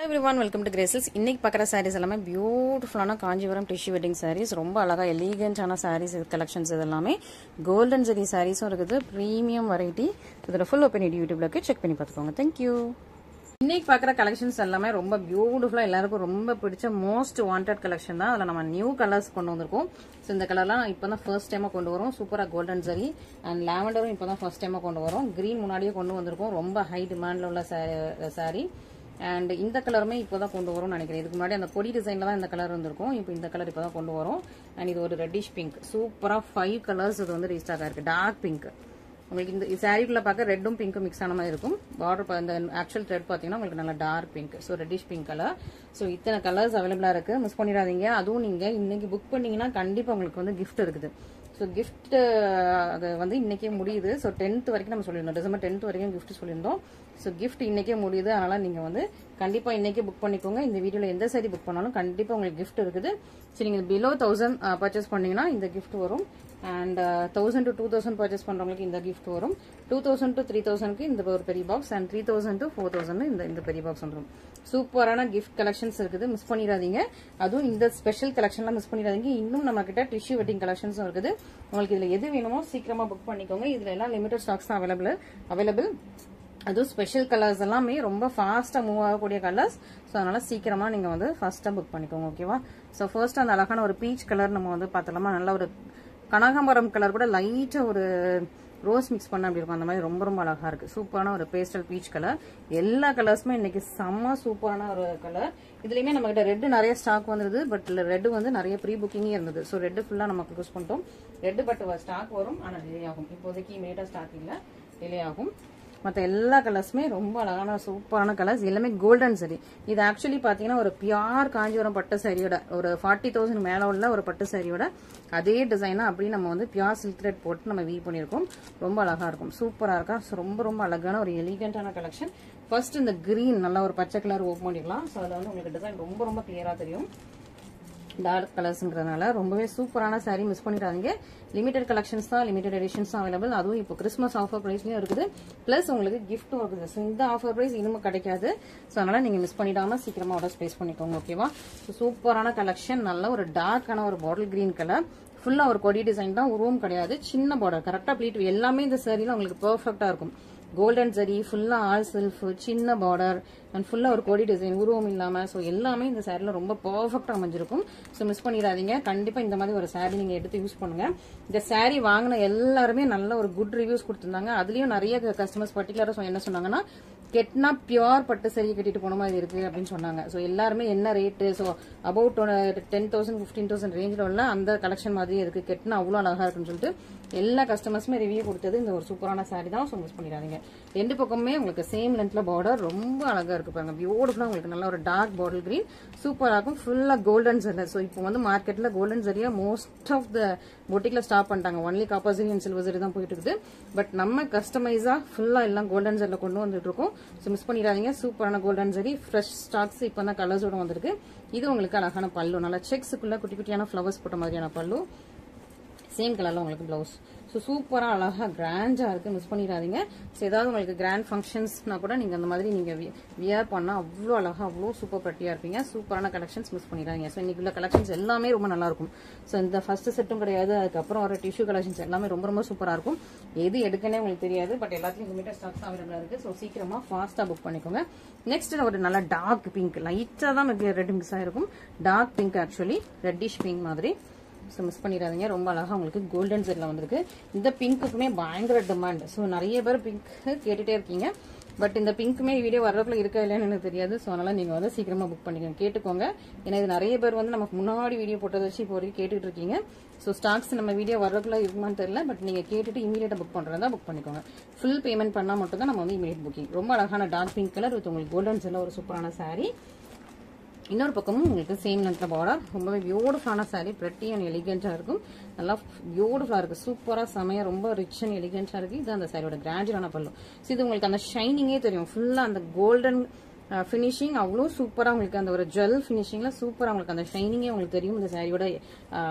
Hi everyone, welcome to Graces. இன்னைக்கு பார்க்குற sarees எல்லாமே பியூட்டிஃபுல்லான காஞ்சிபுரம் டிஷ்யூ வெட்டிங் sarees. ரொம்ப அழகா எலிகன்ட்டான sarees கலெக்ஷன்ஸ் இதெல்லாமே கோல்டன் ஜரி சாரீஸும் இருக்குது. Premium variety. இதோட ஃபுல் ஓப்பன் யூடியூப்ல இருக்கு, செக் பண்ணி பார்த்துக்கோங்க. தேங்க்யூ. இன்னைக்கு பார்க்குற கலெக்ஷன்ஸ் எல்லாமே ரொம்ப பியூட்டிஃபுல்லா எல்லாருக்கும் ரொம்ப பிடிச்ச மோஸ்ட் வாண்டட் கலெக்ஷன் தான். அதில் நம்ம நியூ கலர்ஸ் கொண்டு வந்திருக்கோம். ஸோ இந்த கலர்லாம் இப்போ தான் ஃபர்ஸ்ட் டைமாக கொண்டு வரோம். சூப்பராக கோல்டன் ஜரி அண்ட் லாவெண்டரும் இப்போ தான் ஃபர்ஸ்ட் டைமாக கொண்டு வரோம். கிரீன் முன்னாடியே கொண்டு வந்திருக்கோம். ரொம்ப ஹை டிமாண்டில் உள்ள சாரீ. அண்ட் இந்த கலருமே இப்போதான் கொண்டு வரும் நினைக்கிறேன். இதுக்கு முன்னாடி அந்த பொடி டிசைன்ல தான் இந்த கலர் வந்திருக்கும். இப்போ இந்த கலர் இப்போதான் கொண்டு வரும். அண்ட் இது ஒரு ரெட்டிஷ் பிங்க். சூப்பரா 5 கலர்ஸ் இது வந்து ரீஸ்டாக் ஆயிருக்கு. Dark pink. உங்களுக்கு இந்த சாரீக்குள்ள பார்க்க ரெட்டும் பிங்க்கும் மிக்ஸ் ஆன மாதிரி இருக்கும். பார்டர் இந்த ஆக்சுவல் த்ரெட் பாத்தீங்கன்னா உங்களுக்கு நல்லா dark pink. So reddish pink colour. So இத்தனை கலர்ஸ் அவைலபிளா இருக்கு. மிஸ் பண்ணிடாதீங்க. அதுவும் நீங்க இன்னைக்கு புக் பண்ணீங்கன்னா கண்டிப்பா உங்களுக்கு வந்து கிஃப்ட் இருக்குது. ஸோ கிஃப்ட் அது வந்து இன்னைக்கே முடியுது. ஸோ 10th வரைக்கும் நம்ம சொல்லியிருந்தோம். டிசம்பர் 10th வரைக்கும் கிஃப்ட் சொல்லியிருந்தோம். ஸோ கிஃப்ட் இன்னைக்கே முடியுது. அதனால நீங்க வந்து கண்டிப்பா இன்னைக்கே புக் பண்ணிக்கோங்க. இந்த வீடியோல எந்த சாரி புக் பண்ணாலும் கண்டிப்பா உங்களுக்கு கிஃப்ட் இருக்குது. ஸோ நீங்க பிலோ 1000 பர்ச்சேஸ் பண்ணீங்கன்னா இந்த கிஃப்ட் வரும். அண்ட் 1000 to 2000 பர்ச்சேஸ் பண்றவங்களுக்கு இந்த கிஃப்ட் வரும். 2000 to 3000க்கு இந்த ஒரு பெரிய பாக்ஸ் அண்ட் 3000 to 4000 இந்த பெரிய பாக்ஸ் வந்துடும். சூப்பரான கிஃப்ட் கலெக்ஷன்ஸ் இருக்குது. மிஸ் பண்ணிடாதீங்க. அதுவும் இந்த ஸ்பெஷல் கலெக்ஷன்லாம் மிஸ் பண்ணிடாதீங்க. இன்னும் நம்ம கிட்ட டிஷ்யூ வெட்டிங் கலெக்ஷன்ஸும் இருக்குது. உங்களுக்கு இதுல எது வேணுமோ சீக்கிரமா புக் பண்ணிக்கோங்க. இதுல எல்லாம் லிமிடெட் ஸ்டாக்ஸ் தான் அவைலபிள். அதுவும் ஸ்பெஷல் கலர்ஸ் எல்லாமே ரொம்ப ஃபாஸ்டா மூவ் ஆகக்கூடிய கலர்ஸ். ஸோ அதனால சீக்கிரமா நீங்க வந்து ஃபர்ஸ்டா புக் பண்ணிக்கோங்க. ஓகேவா? ஸோ ஃபர்ஸ்ட் அந்த அழகான ஒரு பீச் கலர் நம்ம வந்து பார்த்தலாமா. நல்ல ஒரு கனகாம்பரம் கலர் கூட லைட்டா ஒரு ரோஸ் மிக்ஸ் பண்ண அப்படி இருக்கும். அந்த மாதிரி ரொம்ப ரொம்ப அழகா இருக்கு. சூப்பரான ஒரு பேஸ்டல் பீச் கலர். எல்லா கலர்ஸுமே இன்னைக்கு செம்ம சூப்பரான ஒரு கலர். இதுலயுமே நம்ம கிட்ட ரெட் நிறைய ஸ்டாக் வந்துருது. பட் ரெட் வந்து நிறைய ப்ரீ புக்கிங்கே இருந்தது. ஸோ ரெட் ஃபுல்லா நமக்கு யூஸ் பண்ணிட்டோம். ரெட் பட் ஸ்டாக் வரும். ஆனா டிலே ஆகும். இப்போதைக்கு இமீடியட்டா ஸ்டாக் இல்ல, டிலே ஆகும். மற்ற எல்லா கலர்ஸுமே ரொம்ப அழகான சூப்பரான கலர்ஸ். எல்லாமே கோல்டன் சரி. இது ஆக்சுவலி பாத்தீங்கன்னா ஒரு பியூர் காஞ்சிபுரம் பட்டு சாரியோட ஒரு 40,000 மேல உள்ள ஒரு பட்டு சாரியோட அதே டிசைனா அப்படி நம்ம வந்து பியூர் சில்க் த்ரெட் போட்டு நம்ம வீவ் பண்ணிருக்கோம். ரொம்ப அழகா இருக்கும். சூப்பரா இருக்கா. ரொம்ப ரொம்ப அழகான ஒரு எலிகன்டான கலெக்ஷன். ஃபர்ஸ்ட் இந்த கிரீன் நல்ல ஒரு பச்சை கலர் ஓப்பன் பண்ணிக்கலாம். ஸோ அதுல வந்து உங்களுக்கு டிசைன் ரொம்ப ரொம்ப கிளியரா தெரியும். டார்க் கலர்ஸ்ங்கிறதுனால ரொம்பவே சூப்பரான சாரி. மிஸ் பண்ணிடாதீங்க. லிமிடெட் கலெக்ஷன்ஸ் தான், லிமிடெட் எடிஷன்ஸ் தான் அவைலபிள். அதுவும் இப்போ கிறிஸ்மஸ் ஆஃபர் பிரைஸ்லயும் இருக்குது. பிளஸ் உங்களுக்கு கிஃப்ட்டும் இருக்குது. ஸோ இந்த ஆஃபர் பிரைஸ் இன்னும் கிடைக்காது. ஸோ அதனால நீங்க மிஸ் பண்ணிடாம சீக்கிரமா ஆர்டர் பிளேஸ் பண்ணிக்கோங்க. ஓகேவா? சூப்பரான கலெக்ஷன். நல்ல ஒரு டார்க்கான ஒரு பாட்டில் கிரீன் கலர். ஃபுல்லா ஒரு கொடி டிசைன் தான், உருவம் கிடையாது. சின்ன பார்டர் கரெக்டா பிளீட் எல்லாமே இந்த சாரியில உங்களுக்கு பெர்ஃபெக்டா இருக்கும். கோல்டன் ஜரி ஃபுல்லா ஆல் செல்ஃப், சின்ன பார்டர் அண்ட் ஃபுல்லா ஒரு கொடி டிசைன், உருவம் இல்லாம. ஸோ எல்லாமே இந்த சாரில ரொம்ப பெர்ஃபெக்டா அமைஞ்சிருக்கும். ஸோ மிஸ் பண்ணிடாதீங்க. கண்டிப்பா இந்த மாதிரி ஒரு சாரி நீங்க எடுத்து யூஸ் பண்ணுங்க. இந்த சாரி வாங்கின எல்லாருமே நல்ல ஒரு குட் ரிவ்யூஸ் கொடுத்திருந்தாங்க. அதுலயும் நிறைய கஸ்டமர்ஸ் பர்டிகுலரா என்ன சொன்னாங்கன்னா, கெட்னா பியூர் பட்டு சரி கட்டிட்டு போன மாதிரி இருக்கு அப்படின்னு சொன்னாங்க. ஸோ எல்லாருமே என்ன ரேட்டு, ஸோ அபவுட் 10,000 15,000 ரேஞ்சில் உள்ள அந்த கலெக்ஷன் மாதிரியே இருக்கு. கெட்னா அவ்வளோ அழகா இருக்குன்னு சொல்லிட்டு எல்லா கஸ்டமர்ஸுமே ரிவ்யூ கொடுத்தது இந்த ஒரு சூப்பரான சாரி தான். ஸோ மிஸ் பண்ணிடாதீங்க. ரெண்டு பக்கமே உங்களுக்கு சேம் லென்த்ல பார்டர் ரொம்ப அழகா இருக்கு பாருங்க. பியூட்டிஃபுல்லா உங்களுக்கு நல்ல ஒரு டார்க் பாட்டில் கிரீன் சூப்பரா இருக்கும். ஃபுல்லா கோல்டன் ஜரி. ஸோ இப்போ வந்து மார்க்கெட்ல கோல்டன் ஜரியா மோஸ்ட் ஆஃப் த பொட்டிக்ல ஸ்டாப் பண்ணிட்டாங்க. Only copper zari and silver zari தான் போயிட்டு இருக்குது. பட் நம்ம கஸ்டமைஸா ஃபுல்லா எல்லாம் கோல்டன் ஜரில கொண்டு வந்துட்டு இருக்கோம். ஸோ மிஸ் பண்ணிடாதீங்க. சூப்பரான கோல்டன் ஜரி ஃப்ரெஷ் ஸ்டாக்ஸ் இப்போ தான் கலர்ஸோட வந்திருக்கு. இது உங்களுக்கு அழகான பல்லு. நல்லா செக்ஸுக்குள்ள குட்டி குட்டியான ஃபிளவர்ஸ் போட்ட மாதிரியான பல்லு. சேம் கலர்ல உங்களுக்கு பிளவுஸ். ஸோ சூப்பரா அழகா கிராண்டா இருக்கு. மிஸ் பண்ணிடாதீங்க. ஸோ ஏதாவது உங்களுக்கு கிராண்ட் ஃபங்க்ஷன்ஸ்னா கூட நீங்க அந்த மாதிரி நீங்க வியர் பண்ணா அவ்வளோ அழகா அவ்வளோ சூப்பர் பட்டியா இருப்பீங்க. சூப்பரான கலெக்ஷன்ஸ் மிஸ் பண்ணிடாதீங்க. ஸோ இன்னைக்கு உள்ள கலெக்ஷன்ஸ் எல்லாமே ரொம்ப நல்லா இருக்கும். ஸோ இந்த ஃபர்ஸ்ட் செட்டும் கிடையாது. அதுக்கப்புறம் வர டிஷ்யூ கலெக்ஷன்ஸ் எல்லாமே ரொம்ப ரொம்ப சூப்பரா இருக்கும். எது எடுக்கனே உங்களுக்கு தெரியாது. பட் எல்லாத்தையும் லிமிடெட் ஸ்டாக்ஸ் அவைலபிளா இருக்கு. ஸோ சீக்கிரமா ஃபாஸ்டா புக் பண்ணிக்கோங்க. நெக்ஸ்ட் ஒரு நல்ல டார்க் பிங்க். லைட்டா தான் ரெட் மிக்ஸ் ஆயிருக்கும். Dark pink actually reddish pink மாதிரி. ஸோ மிஸ் பண்ணிடாதீங்க. ரொம்ப அழகா உங்களுக்கு கோல்டன் ஜெட்ல வந்திருக்கு. இந்த பிங்க்குமே பயங்கர டிமாண்ட். ஸோ நிறைய பேர் பிங்க் கேட்டுட்டே இருக்கீங்க. பட் இந்த பிங்க்குமே வீடியோ வர்றதுக்குள்ள இருக்கா இல்லைன்னு எனக்கு தெரியாது. ஸோ அதனால நீங்க வந்து சீக்கிரமா புக் பண்ணிக்கோங்க. கேட்டுக்கோங்க. ஏன்னா இது நிறைய பேர் வந்து நமக்கு முன்னாடி வீடியோ போட்டதை வச்சு இப்போ வரைக்கும் கேட்டுட்டு இருக்கீங்க. ஸோ ஸ்டாக்ஸ் நம்ம வீடியோ வர்றதுக்குள்ள இருக்குமான்னு தெரியல. பட் நீங்க கேட்டுட்டு இமீடியட்டா புக் பண்றதா புக் பண்ணிக்கோங்க. ஃபுல் பேமெண்ட் பண்ணா மட்டும் தான் நம்ம வந்து இமீடியட் புக்கிங். ரொம்ப அழகான டார்க் பிங்க் கலர் வித் உங்களுக்கு கோல்டன் ஜெட்ல ஒரு சூப்பரான சாரி. இன்னொரு பக்கமும் உங்களுக்கு சேம் லென்த்ல பார்டர். ரொம்பவே பியூட்டிஃபுல்லான சாரி. பிரெட்டி அண்ட் எலிகென்டா இருக்கும். நல்லா பியூட்டிஃபுல்லா இருக்கு. சூப்பரா செமையா ரொம்ப ரிச் அண்ட் எலிகென்டா இருக்கு. இது அந்த சாரியோட கிராஜுவலான பல்லு. இது உங்களுக்கு அந்த ஷைனிங்கே தெரியும். ஃபுல்லா அந்த கோல்டன் ஃபினிஷிங் அவ்வளோ சூப்பரா உங்களுக்கு அந்த ஒரு ஜுவல் ஃபினிஷிங்ல சூப்பரா உங்களுக்கு அந்த ஷைனிங்கே உங்களுக்கு தெரியும். இந்த சாரியோட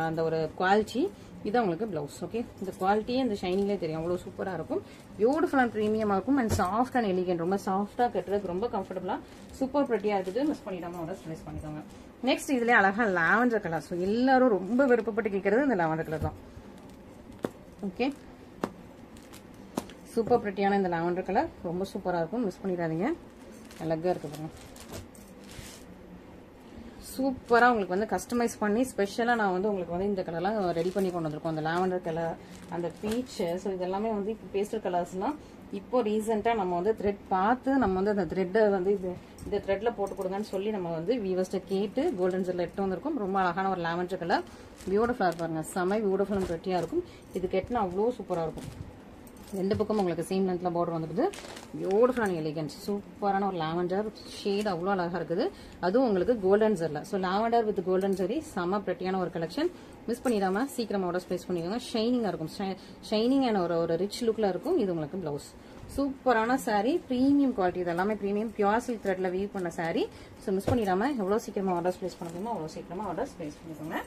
அந்த ஒரு குவாலிட்டி இது உங்களுக்கு பிளவுஸ். ஓகே, இந்த குவாலிட்டியே இந்த ஷைனிங்லேயே தெரியும், அவ்வளோ சூப்பராக இருக்கும். பியூட்டிஃபுல் அண்ட் ப்ரீமியமாக இருக்கும். அண்ட் சாஃப்ட் அண்ட் எலிகென்ட், ரொம்ப சாஃப்டாக கட்டுறதுக்கு ரொம்ப கம்ஃபர்டபுளாக சூப்பர் ப்ரெட்டியாக இருக்குது. மிஸ் பண்ணிடாம அவரை ஸ்ட்ரெஸ் பண்ணிக்கோங்க. நெக்ஸ்ட் இதுலேயே அழகாக லாவெண்டர் கலர். ஸோ எல்லாரும் ரொம்ப விருப்பப்பட்டு கேட்கறது இந்த லாவெண்டர் கலர் தான். ஓகே, சூப்பர் ப்ரெட்டியான இந்த லாவெண்டர் கலர் ரொம்ப சூப்பராக இருக்கும். மிஸ் பண்ணிடாதீங்க, அழகாக இருக்கு பாருங்க. சூப்பராக உங்களுக்கு வந்து கஸ்டமைஸ் பண்ணி ஸ்பெஷலாக நான் வந்து உங்களுக்கு வந்து இந்த கலர்லாம் ரெடி பண்ணி கொண்டு வந்திருக்கோம். அந்த லாவெண்டர் கலர், அந்த பீச்சு, ஸோ இதெல்லாமே வந்து இப்போ பேஸ்டல் கலர்ஸ்லாம் இப்போ ரீசெண்டாக நம்ம வந்து த்ரெட் பார்த்து நம்ம வந்து அந்த த்ரெட்டை வந்து இந்த த்ரெட்டில் போட்டு கொடுங்கன்னு சொல்லி நம்ம வந்து வீவர்ஸ்ட்டை கேட்டு கோல்டன் ஜெல்ல எடுத்து வந்திருக்கோம். ரொம்ப அழகான ஒரு லாவெண்டர் கலர், பியூட்டிஃபுல்லாக பாருங்க, செம பியூட்டிஃபுல் அண்ட் ப்ரெட்டியாக இருக்கும். இது கெட்டினா அவ்வளோ சூப்பராக இருக்கும். ரெண்டு பக்கம் உங்களுக்கு சேம் லென்த்தில் பார்டர் வந்துடுது. பியூட்டிஃபுல் அண்ட் எலிகன்ட், சூப்பரான ஒரு லாவெண்டர் ஷேட், அவ்வளோ அழகாக இருக்குது. அதுவும் உங்களுக்கு கோல்டன் ஜெல்ல. So lavender with golden zari செம்ம ப்ரெட்டியான ஒரு கலெக்ஷன். மிஸ் பண்ணிடாம சீக்கிரமா ஆர்டர் பிளேஸ் பண்ணிக்கோங்க. ஷைனிங்காக இருக்கும், ஷைனிங் அண்ட் ஒரு ரிச் லுக்கில் இருக்கும். இது உங்களுக்கு பிளவுஸ். சூப்பரான சாரீ, ப்ரீமியம் குவாலிட்டி, இது எல்லாமே ப்ரீமியம் பியூர் சில்க் த்ரெட்ல வீவ் பண்ண சாரீ. ஸோ மிஸ் பண்ணிடாம எவ்வளோ சீக்கிரமா ஆர்டர் பிளேஸ் பண்ணிக்கோங்க, அவ்வளோ சீக்கிரமா ஆர்டர் பிளேஸ் பண்ணிக்கோங்க.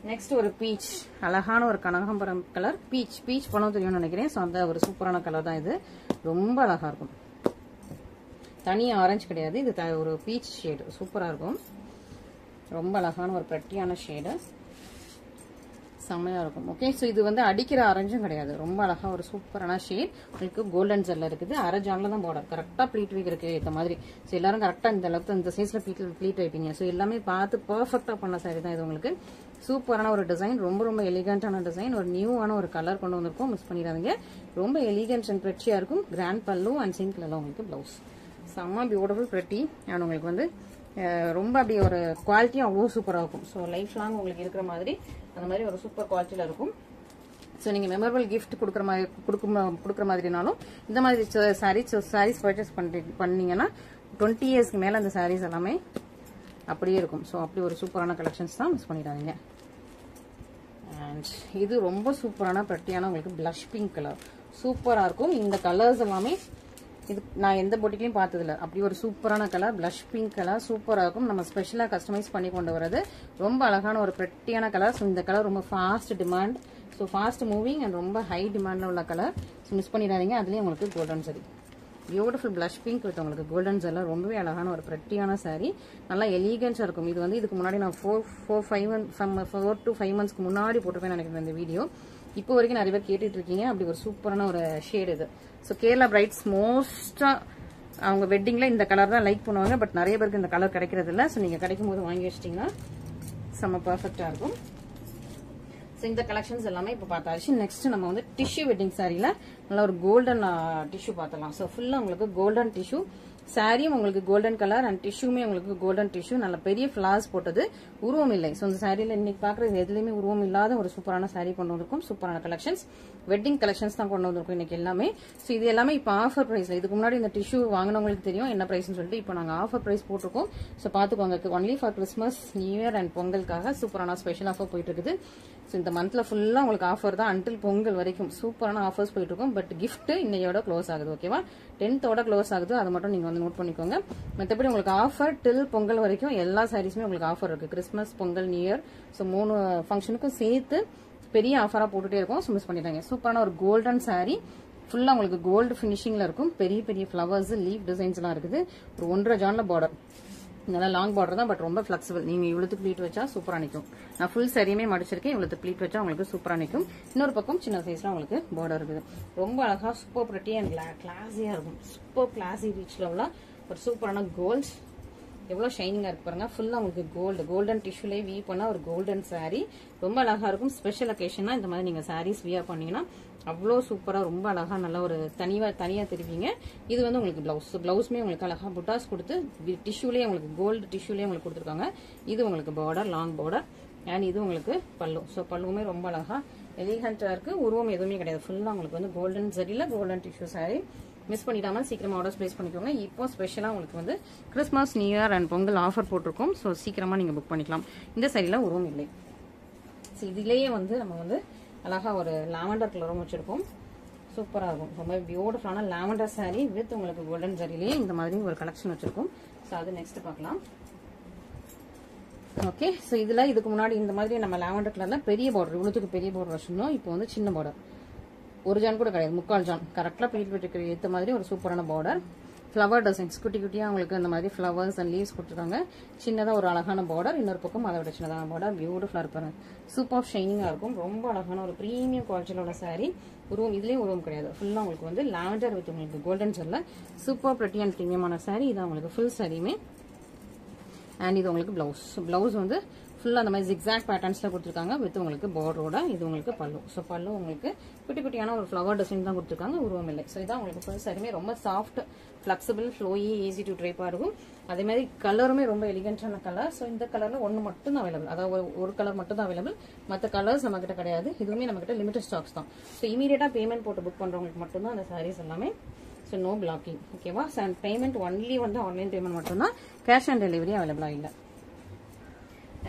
நெக்ஸ்ட் ஒரு பீச், அழகான ஒரு கனகாம்பரம் கலர். பீச் பணம் தெரியும்னு நினைக்கிறேன். ஸோ அந்த ஒரு சூப்பரான கலர் தான் இது. ரொம்ப அழகா இருக்கும். தனி ஆரஞ்சு கிடையாது, இது ஒரு பீச் ஷேடு, சூப்பரா இருக்கும். ரொம்ப அழகான ஒரு ப்ரெட்டியான ஷேடு, செம்மையா இருக்கும். ஓகே, ஸோ இது வந்து அடிக்கிற ஆரஞ்சும் கிடையாது, ரொம்ப அழகா ஒரு சூப்பரான ஷேட். உங்களுக்கு கோல்டன் ஜெல்ல இருக்குது. அரை ஜான்ல தான் பார்டர், கரெக்டா ப்ளீட் வைக்கிறதுக்கு ஏற்ற மாதிரி. ஸோ எல்லாரும் கரெக்டா இந்த அளவுக்கு இந்த சைஸ்ல ப்ளீட் வைப்பீங்க. ஸோ எல்லாமே பார்த்து பர்ஃபெக்டா பண்ண சாரி தான் இது. உங்களுக்கு சூப்பரான ஒரு டிசைன், ரொம்ப ரொம்ப எலிகண்டான டிசைன், ஒரு நியூவான ஒரு கலர் கொண்டு வந்திருக்கோம். மிஸ் பண்ணிடாதீங்க, ரொம்ப எலிகன்ட் அண்ட் ப்ரெட்டியா இருக்கும். கிராண்ட் பல்லு அண்ட் சிங்க் கலர் உங்களுக்கு பிளவுஸ். செம்ம பியூட்டிஃபுல் ப்ரெட்டி அண்ட் உங்களுக்கு வந்து ரொம்ப அப்படி ஒரு குவாலிட்டியும் அவ்வளோ சூப்பராக இருக்கும். ஸோ லைஃப் லாங் உங்களுக்கு இருக்கிற மாதிரி அந்த மாதிரி ஒரு சூப்பர் குவாலிட்டியில் இருக்கும். ஸோ நீங்கள் மெமரபிள் கிஃப்ட் கொடுக்குற மாதிரினாலும் இந்த மாதிரி சாரீஸ் பர்ச்சேஸ் பண்ணீங்கன்னா 20 இயர்ஸ்க்கு மேலே அந்த சாரீஸ் எல்லாமே அப்படியே இருக்கும். ஸோ அப்படி ஒரு சூப்பரான கலெக்ஷன்ஸ் தான், மிஸ் பண்ணிடாதீங்க. அண்ட் இது ரொம்ப சூப்பரான ப்ரெட்டியான உங்களுக்கு பிளஷ் பிங்க் கலர், சூப்பராக இருக்கும். இந்த கலர்ஸ் எல்லாமே இது நான் எந்த பொட்டிலையும் பார்த்ததில்ல. அப்படி ஒரு சூப்பரான கலர், பிளஷ் பிங்க் கலர், சூப்பராக இருக்கும். நம்ம ஸ்பெஷலாக கஸ்டமைஸ் பண்ணி கொண்டு வரது. ரொம்ப அழகான ஒரு ப்ரெட்டியான கலர். ஸோ இந்த கலர் ரொம்ப fast demand, so fast moving and ரொம்ப ஹை டிமாண்டில் உள்ள கலர். ஸோ மிஸ் பண்ணிடாதீங்க. அதுலேயும் உங்களுக்கு கோல்டன் சரி, பியூட்டிஃபுல் பிளஷ் பிங்க் வித் உங்களுக்கு கோல்டன் ஜெல்ல, ரொம்பவே அழகான ஒரு ப்ரெட்டியான சாரீ, நல்லா எலிகன்ஸாக இருக்கும். இது வந்து இதுக்கு முன்னாடி நான் 4 to 5 months முன்னாடி போட்டிருப்பேன் நினைக்கிறேன் இந்த வீடியோ. இப்போ வரைக்கும் நிறைய பேர் கேட்டுட்டு இருக்கீங்க. அப்படி ஒரு சூப்பரான ஒரு ஷேட் இது. ஸோ கேரளா பிரைட்ஸ் மோஸ்டா அவங்க வெட்டிங்ல இந்த கலர் தான் லைக் பண்ணுவாங்க. பட் நிறைய பேருக்கு இந்த கலர் கிடைக்கிறது இல்லை. ஸோ நீங்க கிடைக்கும் போது வாங்கி வச்சிட்டீங்கன்னா செம்ம பர்ஃபெக்டா இருக்கும். ஸோ இந்த கலெக்ஷன்ஸ் எல்லாமே இப்போ பார்த்தாச்சு. நெக்ஸ்ட் நம்ம வந்து டிஷ்யூ வெட்டிங் சாரியில நல்ல ஒரு கோல்டன் டிஷ்யூ பார்த்தலாம். ஸோ ஃபுல்லா உங்களுக்கு கோல்டன் டிஷ்யூ சாரியும் உங்களுக்கு கோல்டன் கலர் அண்ட் டிஷ்யூமே உங்களுக்கு கோல்டன் டிஷ்யூ, நல்ல பெரிய ஃபிளார்ஸ் போட்டது, உருவம் இல்லை. ஸோ இந்த சாரியில இன்னைக்கு பாக்குறது எதுலையுமே உருவம் இல்லாத ஒரு சூப்பரான சாரி கொண்டு வந்திருக்கும். சூப்பரான கலெக்ஷன்ஸ், வெட்டிங் கலெக்ஷன்ஸ் தான் கொண்டு வந்திருக்கும் இன்னைக்கு எல்லாமே. ஸோ இது எல்லாமே இப்போ ஆஃபர் பிரைஸ்ல, இதுக்கு முன்னாடி இந்த டிஷ்யூ வாங்கினவங்களுக்கு தெரியும் என்ன பிரைஸ்னு சொல்லிட்டு. இப்போ நாங்கள் ஆஃபர் பிரைஸ் போட்டிருக்கோம். ஸோ பாத்துக்கோங்க, only for Christmas, new year and பொங்கலுக்காக சூப்பரான ஸ்பெஷல் ஆஃபர் போயிட்டு இருக்குது. ஸோ இந்த மந்த்ல ஃபுல்லா உங்களுக்கு ஆஃபர் தான், அன்டில் பொங்கல் வரைக்கும் சூப்பரான ஆஃபர்ஸ் போயிட்டு இருக்கும். பட் கிஃப்ட் இன்னையோட க்ளோஸ் ஆகுது. ஓகேவா, 10th க்ளோஸ் ஆகுது. அதை மட்டும் நீங்க வந்து நோட் பண்ணிக்கோங்க. மற்றபடி உங்களுக்கு ஆஃபர் டில் பொங்கல் வரைக்கும் எல்லா சாரீஸுமே உங்களுக்கு ஆஃபர் இருக்கு. Christmas, Pongal, new year, so 3 ஃபங்க்ஷனுக்கும் சேர்த்து பெரிய ஆஃபரா போட்டுட்டே இருக்கும். ஸோ மிஸ் பண்ணிட்டாங்க. சூப்பரான ஒரு கோல்டன் சாரி, ஃபுல்லா உங்களுக்கு கோல்டு பினிஷிங்ல இருக்கும். பெரிய பெரிய ஃபிளவர்ஸ், லீவ் டிசைன்ஸ் எல்லாம் இருக்குது. ஒரு 1.5 ஜான்ல பார்டர், நல்லா லாங் பார்டர் தான், பட் ரொம்ப பிளெக்சிபிள். நீங்க இவ்வளவு ப்ளீட் வச்சா சூப்பரா நிற்கும். நான் ஃபுல் சரியுமே மடிச்சிருக்கேன். இவ்வளவு ப்ளீட் வச்சா உங்களுக்கு சூப்பரா நிற்கும். இன்னொரு பக்கம் சின்ன சைஸ்ல உங்களுக்கு பார்டர் இருக்குது. ரொம்ப அழகா சூப்பர் பிரிட்டி அண்ட் கிளாஸியா இருக்கும். சூப்பர் கிளாஸி ரீச் லெவலா ஒரு சூப்பரான கோல்ட், எவ்வளவு ஷைனிங்கா இருக்கு பாருங்க. ஃபுல்லா உங்களுக்கு கோல்டன் டிஷ்யூலே வீவ் பண்ண ஒரு கோல்டன் சாரி, ரொம்ப அழகா இருக்கும். ஸ்பெஷல் அக்கேஷனா இந்த மாதிரி நீங்க சாரீஸ் வியர் பண்ணீங்கன்னா அவ்வளோ சூப்பரா, ரொம்ப அழகா, நல்ல ஒரு தனியா தெரிவிங்க. இது வந்து உங்களுக்கு பிளவுஸ், பிளவுஸ்மே உங்களுக்கு அழகா புட்டாஸ் கொடுத்து டிஷ்யூலேயே உங்களுக்கு கோல்டு டிஷ்யூலேயே உங்களுக்கு கொடுத்துருக்காங்க. இது உங்களுக்கு பார்டர், லாங் பார்டர் அண்ட் இது உங்களுக்கு பல்லு. ஸோ பல்லுமே ரொம்ப அழகா எலிகண்டா இருக்கு. உருவம் எதுவுமே கிடையாது. ஃபுல்லா உங்களுக்கு வந்து கோல்டன் சரியில கோல்டன் டிஷ்யூ சாரி. மிஸ் பண்ணிடாம சீக்கிரமா ஆர்டர் பிளேஸ் பண்ணிக்கோங்க. இப்போ ஸ்பெஷலா உங்களுக்கு வந்து Christmas, new year and Pongal offer போட்டிருக்கோம். ஸோ சீக்கிரமா நீங்க புக் பண்ணிக்கலாம். இந்த சாரியில உருவம் இல்லை. ஸோ இதுலயே வந்து நம்ம வந்து அழகா ஒரு லாவெண்டர் கலரும் வச்சிருக்கோம். சூப்பரா இருக்கும். ரொம்ப பியூட்டிஃபுல்லான லாவெண்டர் சாரி வித் உங்களுக்கு கோல்டன் சாரிலேயே இந்த மாதிரி ஒரு கலெக்ஷன் வச்சிருக்கோம். ஸோ அது நெக்ஸ்ட் பார்க்கலாம். ஓகே. ஸோ இதில் இதுக்கு முன்னாடி இந்த மாதிரி நம்ம லாவெண்டர் கலரில் பெரிய பார்டர், இவ்வளோத்துக்கு பெரிய பார்டர் வச்சுருந்தோம். இப்போ வந்து சின்ன பார்டர், ஒரு ஜான் கூட கிடையாது, 3/4 ஜான், கரெக்டாக பீட் ஏற்ற மாதிரி ஒரு சூப்பரான பார்டர். ஃப்ளவர் டிசைன்ஸ் குட்டி குட்டியாக உங்களுக்கு இந்த மாதிரி ஃப்ளவர்ஸ் அண்ட் லீவ்ஸ் கொடுத்துருக்காங்க. சின்னதாக ஒரு அழகான பார்டர், இன்னொரு பக்கம் அதை விட சின்னதான பார்டர். பியூட்டிஃபுல்லாக இருப்பாங்க, சூப்பர் ஷைனிங்காக இருக்கும். ரொம்ப அழகான ஒரு ப்ரீமியம் குவாலிட்டியில் உள்ள சாரீ. உருவம் இதுலேயும் உருவம் கிடையாது, ஃபுல்லாக உங்களுக்கு வந்து லாவெண்டர் வித் உங்களுக்கு கோல்டன் ஜெல்ல சூப்பர் ப்ரிட்டி அண்ட் ப்ரீமியமான சாரீ. இது உங்களுக்கு ஃபுல் சாரியுமே. அண்ட் இது உங்களுக்கு பிளவுஸ். பிளவுஸ் வந்து ஃபுல்லாக அந்த மாதிரி ஜிக்ஸாக் பேட்டர்ன்ஸில் கொடுத்துருக்காங்க வித் உங்களுக்கு பார்டரோட. இது உங்களுக்கு பல்லு. ஸோ பல்லு உங்களுக்கு குட்டி குட்டியான ஒரு ஃப்ளவர் டிசைன் தான் கொடுத்துருக்காங்க, உருவம் இல்லை. ஸோ இதான் உங்களுக்கு ஃபுல் சாரியுமே. ரொம்ப soft, flexible, flowy, easy to ட்ரைப்பாக இருக்கும். அதே மாதிரி கலருமே ரொம்ப எலிகென்ட்டான கலர். ஸோ இந்த கலரில் ஒன்று மட்டும் தான் அவைலபிள், அதாவது ஒரு கலர் மட்டும் தான் அவைலபிள், மற்ற கலர்ஸ் நம்மக்கிட்ட கிடையாது. இதுவுமே நம்மக்கிட்ட லிமிடெட் ஸ்டாக்ஸ் தான். ஸோ இமீடியட்டாக பேமெண்ட் போட்டு புக் பண்ணுறவங்களுக்கு மட்டும்தான் அந்த சாரீஸ் எல்லாமே. ஸோ நோ பிளாக்கிங், ஓகேவா? அண்ட் பேமெண்ட் ஒன்லி வந்து ஆன்லைன் பேமெண்ட் மட்டும்தான், கேஷ் ஆன் டெலிவரி அவைலபிளாக இல்லை.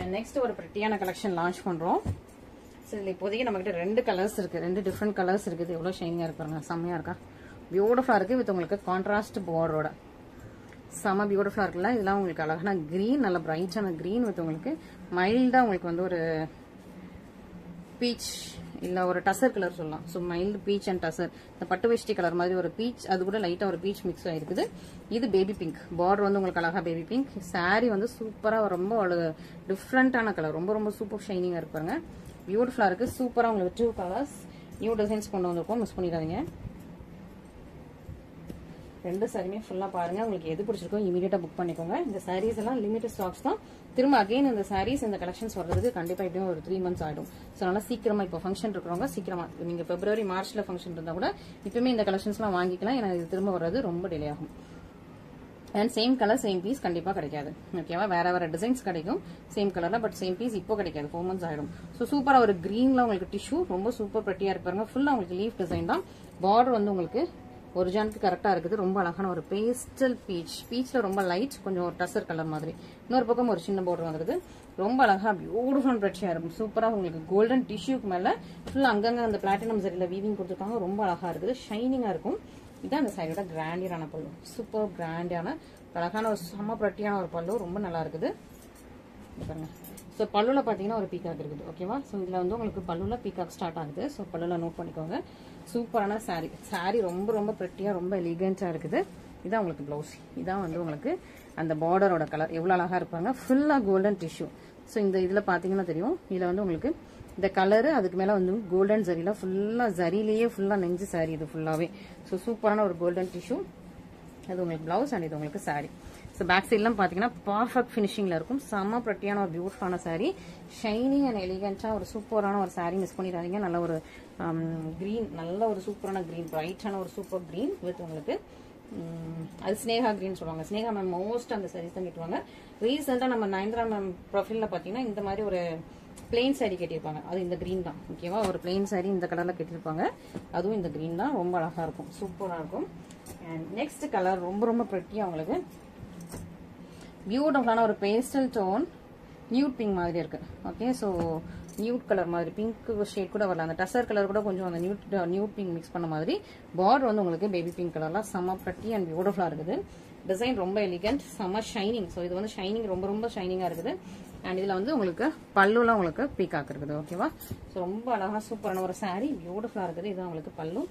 அண்ட் நெக்ஸ்ட் ஒரு ப்ரிட்டியான கலெக்ஷன் லான்ச் பண்ணுறோம். ஸோ இதில் இப்போதைக்கு நம்மகிட்ட 2 கலர்ஸ் இருக்குது, 2 டிஃப்ரெண்ட் கலர்ஸ் இருக்குது. எவ்வளோ ஷைனிங்காக இருப்பாருங்க, செம்மையாக இருக்கா, பியூட்டிஃபுல்லாக இருக்குது வித் உங்களுக்கு கான்ட்ராஸ்ட் பார்டரோட. செம்ம பியூட்டிஃபுல்லாக இருக்குல்ல. இதெல்லாம் உங்களுக்கு அழகான க்ரீன், நல்ல பிரைட்டான க்ரீன் வித் உங்களுக்கு மைல்டாக உங்களுக்கு வந்து ஒரு பீச் இல்லை ஒரு டசர் கலர் சொல்லலாம். So mild beach and tussar, இந்த பட்டு வேஷ்டி கலர் மாதிரி ஒரு பீச், அது கூட லைட்டாக ஒரு பீச் மிக்ஸ் ஆகிருக்குது. இது பேபி பிங்க், பார்டர் வந்து உங்களுக்கு அழகாக பேபி பிங்க். சாரீ வந்து சூப்பராக ரொம்ப ஒரு டிஃப்ரெண்ட்டான கலர், ரொம்ப ரொம்ப சூப்பர் ஷைனிங்காக இருப்பாங்க. பியூட்டிஃபுல்லாக இருக்குது, சூப்பராக உங்களுக்கு 2 கலர்ஸ் நியூ டிசைன்ஸ் கொண்டு வந்திருக்கோம், மிஸ் பண்ணிடாதீங்க. 2 சாரியுமே ஃபுல்லாக பாருங்கள், உங்களுக்கு எது பிடிச்சிருக்கோ இமீடியட்டாக புக் பண்ணிக்கோங்க. இந்த சாரீஸ் எல்லாம் லிமிட்டட் ஸ்டாக்ஸ் தான். திரும்ப அகைன் இந்த சாரீஸ் இந்த கலெக்ஷன்ஸ் வர்றதுக்கு கண்டிப்பாக எப்படியும் ஒரு 3 months ஆகிடும். ஸோ அதனால் சீக்கிரமாக இப்போ ஃபங்க்ஷன் இருக்கிறவங்க சீக்கிரமாக, நீங்கள் February Marchல ஃபங்க்ஷன் இருந்தால் கூட இப்பவுமே இந்த கலெக்ஷன்ஸ்லாம் வாங்கிக்கலாம். ஏன்னா இது திரும்ப வர்றது ரொம்ப டிலே ஆகும். And same colour same piece கண்டிப்பாக கிடைக்காது, ஓகேவா? வேற டிசைன்ஸ் கிடைக்கும் சேம் கலரில், பட் சேம் பீஸ் இப்போ கிடைக்காது, 4 months ஆகிடும். ஸோ சூப்பராக ஒரு க்ரீனில் உங்களுக்கு டிஷ்யூ ரொம்ப சூப்பர் ப்ரெட்டியாக இருப்பாருங்க. ஃபுல்லாக உங்களுக்கு லீஃப் டிசைன் தான். பார்டர் வந்து உங்களுக்கு ஒரு ஜானுக்கு கரெக்டாக இருக்குது. ரொம்ப அழகான ஒரு பேஸ்டல் பீச், பீச்சில் ரொம்ப லைட், கொஞ்சம் ஒரு டசர் கலர் மாதிரி. இன்னொரு பக்கம் ஒரு சின்ன பார்டர் வந்துருது. ரொம்ப அழகாக பியூட்டிஃபுல் ப்ரெட்டியாக இருக்கும். சூப்பராக உங்களுக்கு கோல்டன் டிஷ்யூக்கு மேலே ஃபுல்லாக அங்கங்கே அந்த பிளாட்டினம் சரியில் வீவிங் கொடுத்துருக்காங்க. ரொம்ப அழகாக இருக்குது, ஷைனிங்காக இருக்கும். இதுதான் அந்த சாரியோட கிராண்டியரான பல்லு, சூப்பர் கிராண்டியான அழகான ஒரு செம்ம ப்ரெட்டியான ஒரு பல்லு, ரொம்ப நல்லா இருக்குது பாருங்க. ஸோ பல்லுவில் பார்த்தீங்கன்னா ஒரு பீக்காக் இருக்குது, ஓகேவா? ஸோ இதில் வந்து உங்களுக்கு பல்லுவில் பீக்காக் ஸ்டார்ட் ஆகுது. ஸோ பல்லுவில் நோட் பண்ணிக்கோங்க. சூப்பரான சாரீ, சாரீ ரொம்ப ரொம்ப ப்ரெட்டியாக ரொம்ப எலிகென்ட்டாக இருக்குது. இதான் உங்களுக்கு ப்ளவுஸ், இதான் வந்து உங்களுக்கு அந்த பார்டரோட கலர் எவ்வளோ அழகாக இருப்பாங்க. ஃபுல்லாக கோல்டன் டிஷ்யூ. ஸோ இந்த இதில் பார்த்தீங்கன்னா தெரியும், இதில் வந்து உங்களுக்கு இந்த கலரு, அதுக்கு மேலே வந்து கோல்டன் ஜரியில் ஃபுல்லாக ஜரிலேயே ஃபுல்லாக நெஞ்சு சாரீ இது ஃபுல்லாகவே. ஸோ சூப்பரான ஒரு கோல்டன் டிஷ்யூ, அது உங்களுக்கு ப்ளவுஸ் அண்ட் இது உங்களுக்கு சாரீ. ஸோ பேக் சைட்லாம் பார்த்தீங்கன்னா பர்ஃபெக்ட் ஃபினிஷிங்கில் இருக்கும். செம்ம ப்ரெட்டியான ஒரு பியூட்டிஃபுல்லான சாரீ, ஷைனிங் அண்ட் எலிகென்ட்டாக ஒரு சூப்பரான ஒரு சாரீ, மிஸ் பண்ணிடாதீங்க. நல்ல ஒரு க்ரீன், நல்ல ஒரு சூப்பரான க்ரீன், பிரைட்டான ஒரு சூப்பர் க்ரீன் வித் உங்களுக்கு அது ஸ்னேகா க்ரீன் சொல்லுவாங்க. ஸ்னேகா மேம் மோஸ்ட் அந்த சாரீஸ் தான் கட்டுவாங்க. ரீசெண்டாக நம்ம நயன்தாரா மேம் ப்ரொஃபைலில் பார்த்தீங்கன்னா இந்த மாதிரி ஒரு பிளெயின் சாரீ கட்டியிருப்பாங்க, அது இந்த க்ரீன் தான், ஓகேவா? ஒரு பிளெயின் சாரீ இந்த கலரில் கட்டியிருப்பாங்க, அதுவும் இந்த க்ரீன் தான். ரொம்ப அழகாக இருக்கும், சூப்பராக இருக்கும். அண்ட் நெக்ஸ்ட் கலர் ரொம்ப ரொம்ப ப்ரெட்டியாக உங்களுக்கு பியூட்டிஃபுல்லான ஒரு பேஸ்டல் டோன், நியூட் பிங்க் மாதிரி இருக்கு, ஓகே? ஸோ நியூட் கலர் மாதிரி, பிங்க் ஷேட் கூட வரல, அந்த டசர் கலர் கூட கொஞ்சம் அந்த நியூட் பிங்க் மிக்ஸ் பண்ண மாதிரி. பார்டர் வந்து உங்களுக்கு பேபி பிங்க் கலர்லாம் செம்ம ப்ரெட்டி அண்ட் பியூட்டிஃபுல்லாக இருக்குது. டிசைன் ரொம்ப எலிகென்ட், செம்ம ஷைனிங். ஸோ இது வந்து ஷைனிங் ரொம்ப ரொம்ப ஷைனிங்காக இருக்குது. அண்ட் இதில் வந்து உங்களுக்கு பல்லுலாம் உங்களுக்கு பீக்காக் இருக்குது, ஓகேவா? ஸோ ரொம்ப அழகாக சூப்பரான ஒரு சாரீ, பியூட்டிஃபுல்லாக இருக்குது. இதுதான் உங்களுக்கு பல்லு,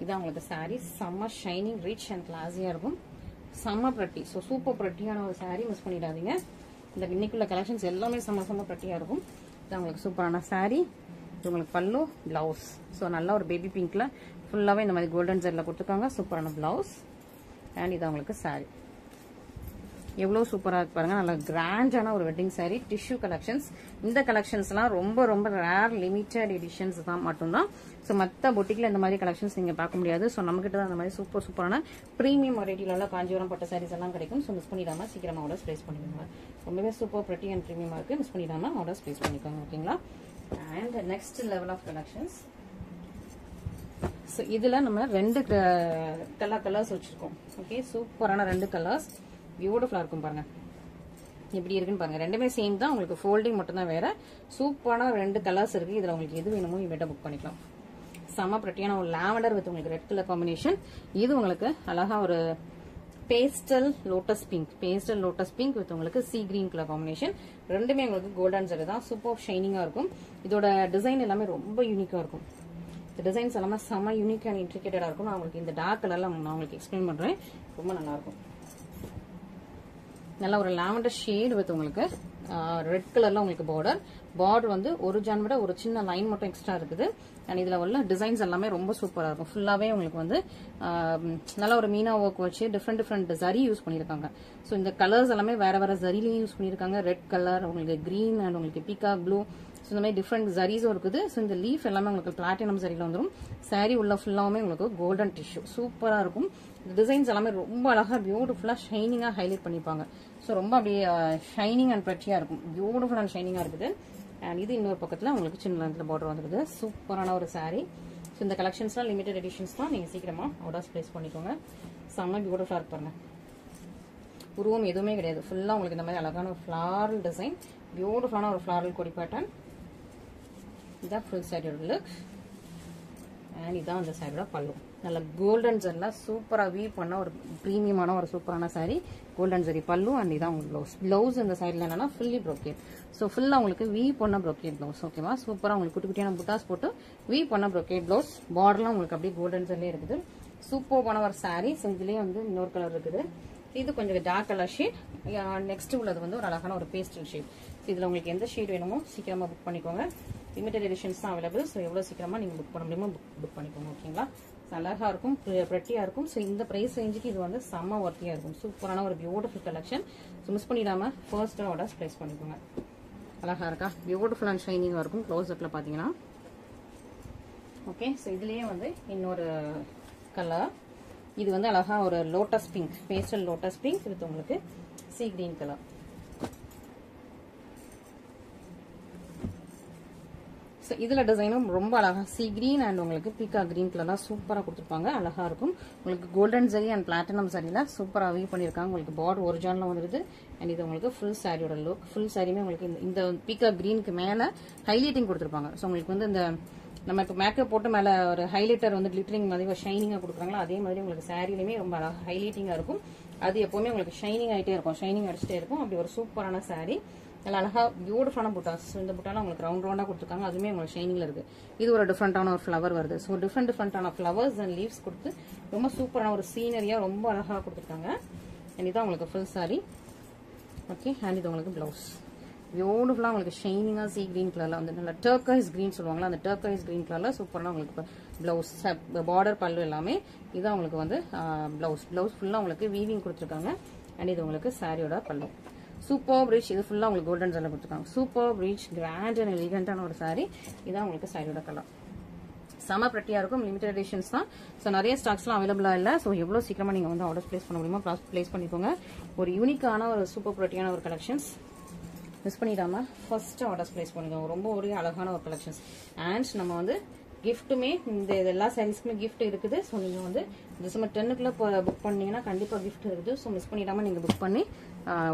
இதான் உங்களுக்கு சாரீ. செம்ம ஷைனிங், ரிச் அண்ட் கிளாஸியாக இருக்கும், செம்ம ப்ரெட்டி. ஸோ சூப்பர் ப்ரெட்டியான ஒரு சாரீ, மிஸ் பண்ணிடாதீங்க. இந்த இன்னைக்குள்ள கலெக்ஷன்ஸ் எல்லாமே செம்ம ப்ரெட்டியாக இருக்கும். இது உங்களுக்கு சூப்பரான சாரீ, இது உங்களுக்கு பல்லு, பிளவுஸ். ஸோ நல்லா ஒரு பேபி பிங்க்ல ஃபுல்லாகவே இந்த மாதிரி கோல்டன் ஜெல்ல கொடுத்துருக்காங்க. சூப்பரான பிளவுஸ் அண்ட் இது உங்களுக்கு சாரீ. எவ்வளோ சூப்பராக இருக்கு பாருங்க, நல்ல கிராண்டான ஒரு வெட்டிங் சாரீ, டிஷ்யூ கலெக்ஷன்ஸ். இந்த கலெக்ஷன்ஸ்லாம் ரொம்ப ரொம்ப ரேர் லிமிட்டட் எடிஷன்ஸ் தான் மட்டும்தான். ஸோ மற்ற பொட்டிக்கில் இந்த மாதிரி கலெக்ஷன்ஸ் நீங்கள் பார்க்க முடியாது. ஸோ நம்மகிட்ட தான் அந்த மாதிரி சூப்பரான ப்ரீமியம் வெரைட்டியில காஞ்சிபுரம் பட்டு சாரீஸ் எல்லாம் கிடைக்கும். ஸோ மிஸ் பண்ணிடாம சீக்கிரமாக ஆர்டர்ஸ் பிளேஸ் பண்ணிக்கோங்க. ரொம்பவே சூப்பர் ப்ரெட்டி அண்ட் ப்ரீமியமாக இருக்குது, மிஸ் பண்ணிடாம ஆர்டர்ஸ் பிளேஸ் பண்ணிக்கோங்க, ஓகேங்களா? And next level of collections. So இதில் நம்ம 2 கலர்ஸ் வச்சுருக்கோம், ஓகே? சூப்பரான 2 கலர்ஸ், பியூட்டிஃபுல்லாக இருக்கும் பாருங்க, எப்படி இருக்குன்னு பாருங்க. ரெண்டுமே சேம் தான், உங்களுக்கு ஃபோல்டிங் மட்டும் தான் வேற. சூப்பரான 2 கலர்ஸ் இருக்கு. இதில் உங்களுக்கு எது வேணுமோ இவட்ட புக் பண்ணிக்கலாம். செம்ம ப்ரெட்டியான ஒரு லாவெண்டர் வித் உங்களுக்கு ரெட் கலர் காம்பினேஷன். இது உங்களுக்கு அழகா ஒரு பேஸ்டல் லோட்டஸ் பிங்க் வித் உங்களுக்கு சி கிரீன் கலர் காம்பினேஷன். ரெண்டுமே உங்களுக்கு கோல்டன் ஜரி தான். சூப்பர் ஷைனிங்கா இருக்கும். இதோட டிசைன் எல்லாமே ரொம்ப யூனிக்கா இருக்கும். இந்த டிசைன்ஸ் எல்லாமே செம யூனிக் அண்ட் இன்ட்ரிகேட்டடா இருக்கும். நான் உங்களுக்கு இந்த டார்க் கலர்ல நான் உங்களுக்கு எக்ஸ்பிளைன் பண்றேன். ரொம்ப நல்லா இருக்கும். நல்ல ஒரு லாவெண்டர் ஷேட் வித் உங்களுக்கு ரெட் கலர்ல உங்களுக்கு பார்டர் வந்து ஒரு ஜான் விட ஒரு சின்ன லைன் மட்டும் எக்ஸ்ட்ரா இருக்குது. அண்ட் இதுல உள்ள டிசைன்ஸ் எல்லாமே ரொம்ப சூப்பரா இருக்கும். ஃபுல்லாவே உங்களுக்கு வந்து நல்ல ஒரு மீனா ஒர்க் வச்சு டிஃப்ரெண்ட் ஜரி யூஸ் பண்ணிருக்காங்க. ஸோ இந்த கலர்ஸ் எல்லாமே வேற ஜரிலையும் யூஸ் பண்ணிருக்காங்க. ரெட் கலர், உங்களுக்கு கிரீன் அண்ட் உங்களுக்கு பீகா ப்ளூ, ஸோ இந்த மாதிரி டிஃப்ரெண்ட் ஜரீஸும் இருக்குது. ஸோ இந்த லீஃப் எல்லாமே உங்களுக்கு பிளாட்டினம் ஜரியில வந்துடும். சாரி உள்ள ஃபுல்லாவுமே உங்களுக்கு கோல்டன் டிஷ்யூ சூப்பரா இருக்கும். இந்த டிசைன்ஸ் எல்லாமே ரொம்ப அழகா பியூட்டிஃபுல்லா ஷைனிங்கா ஹைலைட் பண்ணிப்பாங்க. ஸோ ரொம்ப அப்படியே ஷைனிங் அண்ட் பிரட்டியா இருக்கும். பியூட்டிஃபுல் அண்ட் ஷைனிங்கா இருக்குது. அண்ட் இது இன்னொரு பக்கத்துல உங்களுக்கு சின்ன லென்த்ல பார்டர் வந்துருக்குது. சூப்பரான ஒரு சாரி. ஸோ இந்த கலெக்ஷன்ஸ்லாம் லிமிடெட் எடிஷன்ஸ் தான். நீங்க சீக்கிரமா ஆர்டர்ஸ் பிளேஸ் பண்ணிக்கோங்க. செம்ம பியூட்டிஃபுல்லா இருப்பாங்க. உருவம் எதுவுமே கிடையாது. ஃபுல்லா உங்களுக்கு இந்த மாதிரி அழகான ஒரு ஃபிளாரல் டிசைன், பியூட்டிஃபுல்லான ஒரு ஃபிளாரல் கொடி பேட்டர்ன். இதான் ஃபுல் சாரியோட லுக். அண்ட் இதான் அந்த சாரியோட பல்லு. நல்ல கோல்டன் ஜரில சூப்பரா வீவ் பண்ண ஒரு பிரீமியமான ஒரு சூப்பரான சாரி. கோல்டன் ஜரி பல்லு. அண்ட் இதான் உங்களுக்கு பிளவுஸ் இந்த சைட்ல என்னன்னா ஃபுல்லி ப்ரோக்கேட். ஸோ ஃபுல்லா உங்களுக்கு வீவ் பண்ண ப்ரோக்கேட் பிளவுஸ். ஓகேவா? சூப்பரா உங்களுக்கு குட்டி குட்டியான புட்டாஸ் போட்டு வீவ் பண்ண ப்ரோக்கேட் பிளவுஸ். பார்டர்லாம் உங்களுக்கு அப்படியே கோல்டன் ஜரிலே இருக்குது. சூப்பரான ஒரு சாரி. இதுலயே வந்து இன்னொரு கலர் இருக்குது. இது கொஞ்சம் டார்க் கலர் ஷேட். நெக்ஸ்ட் உள்ளது வந்து ஒரு அழகான ஒரு பேஸ்டல் ஷேட். இதுல உங்களுக்கு எந்த ஷேட் வேணுமோ சீக்கிரமா புக் பண்ணிக்கோங்க. லிமிடெட் எடிஷன்ஸ் தான் அவைலபிள். ஸோ எவ்வளவு சீக்கிரமா நீங்க புக் பண்ண முடியுமோ புக் பண்ணிக்கோங்க. ஓகேங்களா? அழகா இருக்கும், பிரட்டியா இருக்கும். ஸோ இந்த பிரைஸ் ரேஞ்சுக்கு இது வந்து செம்ம ஒர்த்தியா இருக்கும். சூப்பரான ஒரு பியூட்டிஃபுல் கலெக்ஷன். ஸோ மிஸ் பண்ணிடாம ஃபர்ஸ்ட் ஆர்டர்ஸ் பிளேஸ் பண்ணிக்கோங்க. அழகா இருக்கா? பியூட்டிஃபுல் அண்ட் ஷைனிங்கா இருக்கும். க்ளோஸ் அப்ல பாத்தீங்கன்னா ஓகே. ஸோ இதுலயே வந்து இன்னொரு கலர். இது வந்து அழகா ஒரு lotus pink, pastel lotus pink with உங்களுக்கு சி கிரீன் கலர். ஸோ இதுல டிசைனும் ரொம்ப அழகா சி கிரீன் அண்ட் உங்களுக்கு பீகா கிரீன் கலர்லாம் சூப்பரா கொடுத்துருப்பாங்க. அழகா இருக்கும். உங்களுக்கு கோல்டன் ஜரி அண்ட் பிளாட்டினம் சரியில சூப்பரா வீவ் பண்ணிருக்காங்க. உங்களுக்கு பார்டர் ஒரிஜினல் வந்துருது. அண்ட் இது உங்களுக்கு ஃபுல் சாரியோட லுக். ஃபுல் சாரியுமே உங்களுக்கு இந்த பீகா கிரீனுக்கு மேல ஹைலைட்டிங் கொடுத்துருப்பாங்க. ஸோ உங்களுக்கு வந்து இந்த நமக்கு மேக்கப் போட்டு மேல ஒரு ஹைலைட்டர் வந்து கிளிட்டரிங் மாதிரி ஒரு ஷைனிங்கா கொடுக்குறாங்களா, அதே மாதிரி உங்களுக்கு சாரிலுமே ரொம்ப அழகா ஹைலைட்டிங்கா இருக்கும். அது எப்பவுமே உங்களுக்கு ஷைனிங் ஆகிட்டே இருக்கும், ஷைனிங் அடிச்சுட்டே இருக்கும். அப்படி ஒரு சூப்பரான சாரி. நல்லா அழகா பியூட்டிஃபுல்லான புட்டாஸ். இந்த புட்டாலாம் உங்களுக்கு ரவுண்டா கொடுத்துருக்காங்க. அதுவுமே உங்களுக்கு ஷைனிங்ல இருக்கு. இது ஒரு டிஃப்ரெண்டான ஒரு ஃபிளவர் வருது. ஸோ டிஃப்ரெண்டான ஃபிளவர்ஸ் அண்ட் லீவ்ஸ் கொடுத்து ரொம்ப சூப்பரான ஒரு சீனரியா ரொம்ப அழகா கொடுத்துருக்காங்க. அண்ட் இதான் உங்களுக்கு ஃபுல் சாரி. ஓகே. அண்ட் இது உங்களுக்கு பிளவுஸ். பியூட்டிஃபுல்லா உங்களுக்கு ஷைனிங்கா சி கிரீன் கலர்ல வந்து நல்ல டர்க்கைஸ் கிரீன் சொல்லுவாங்களா, அந்த டர்க்கைஸ் கிரீன் கலர்ல சூப்பரான உங்களுக்கு பிளவுஸ், பார்டர் பல்லு எல்லாமே. இதான் உங்களுக்கு வந்து பிளவுஸ் ஃபுல்லா உங்களுக்கு வீவிங் கொடுத்துருக்காங்க. அண்ட் இது உங்களுக்கு சாரியோட பல்லு. Super rich. இது ஃபுல்லா உங்களுக்கு கோல்டன் ஜரில கொடுத்துருக்காங்க. சூப்பர் ரிச், கிராண்ட் அண்ட் எலிகண்டான ஒரு சாரி. இதான் உங்களுக்கு சாரியோட கலர். செம பிரட்டியா இருக்கும். லிமிடெட் எடிஷன்ஸ் தான். ஸோ நிறைய ஸ்டாக்ஸ்லாம் அவைலபிளா இல்லை. ஸோ எவ்வளவு சீக்கிரமா நீங்க வந்து ஆர்டர் பிளேஸ் பண்ண முடியுமோ பிளேஸ் பண்ணிக்கோங்க. ஒரு யூனிக்கான ஒரு சூப்பர் பிரட்டியான ஒரு கலெக்ஷன்ஸ். மிஸ் பண்ணிடாம ஃபர்ஸ்ட் ஆர்டர்ஸ் பிளேஸ் பண்ணிக்கோங்க. ரொம்ப ஒரு அழகான ஒரு கலெக்ஷன்ஸ். அண்ட் நம்ம வந்து கிஃப்ட்டுமே இந்த எல்லா சாரீஸ்க்குமே கிஃப்ட் இருக்குது. ஸோ நீங்க வந்து டிசம்பர் 10க்குள்ள புக் பண்ணீங்கன்னா கண்டிப்பா கிஃப்ட் இருக்குது. ஸோ மிஸ் பண்ணிடாம நீங்க புக் பண்ணி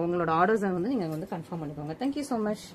உங்களோட ஆர்டர்ஸை வந்து நீங்க வந்து கன்ஃபார்ம் பண்ணிக்கோங்க. Thank you so much.